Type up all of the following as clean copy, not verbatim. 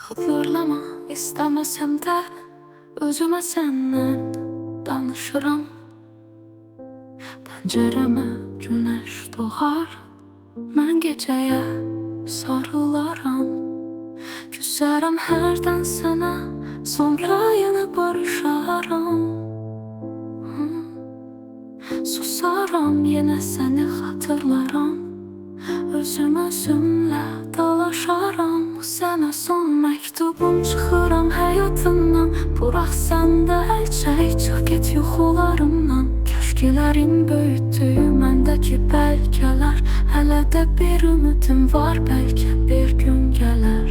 Hatırlama istemesem de özüme senden danışırım. Pencereme güneş doğar, ben geceye sarılaram. Küserim herden sana, sonra yine barışaram. Susaram, yine seni hatırlarım. Özümle dalaşaram. Bu sənə son məktubum, çıxıram həyatımdan. Burax sən də əl çək, çıx get yuxularımdan. Köşklərin böyütdüyü məndəki bəlgələr. Hələ də bir ümidim var, bəlkə bir gün gələr.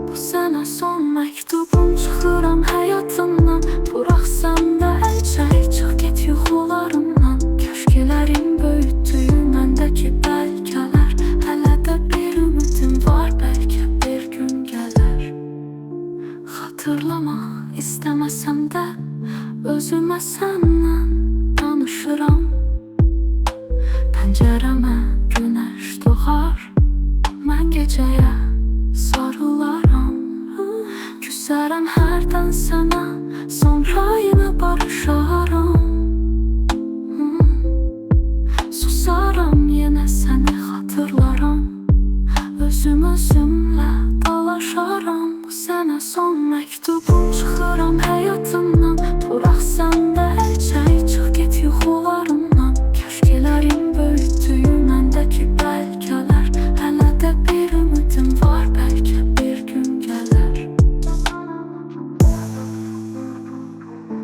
Bu sənə son məktubum, çıxıram həyatımdan. Burax sən də əl çək, çıx get yuxularımdan. Köşklərin böyütdüyü məndəki bəlgələr. Hələ də bir ümidim var, bəlkə bir gün gələr. Hatırlama istəməsəm də özümə səndən danışıram. Pəncərəmə günəş doğar, mən gecəyə sarılaram. Küsərəm hərdən sənə, sonra yenə barışaram. Susaram, yenə səni xatırlaram. Özümlə dalaşaram. Bu sənə son məktubum, çıxıram həyatımdan. Burax sən də əl çək, çıx get yuxularımdan. Köşklərin böyütdüyü məndəki bəlgələr. Hələ də bir ümidim var, bəlkə bir gün gələr.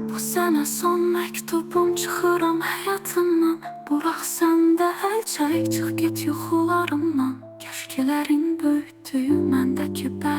Bu sənə son məktubum, çıxıram həyatımdan. Burax sən də əl çək, çıx get yuxularımdan. Köşklərin böyütdüyü məndəki bəlgələr.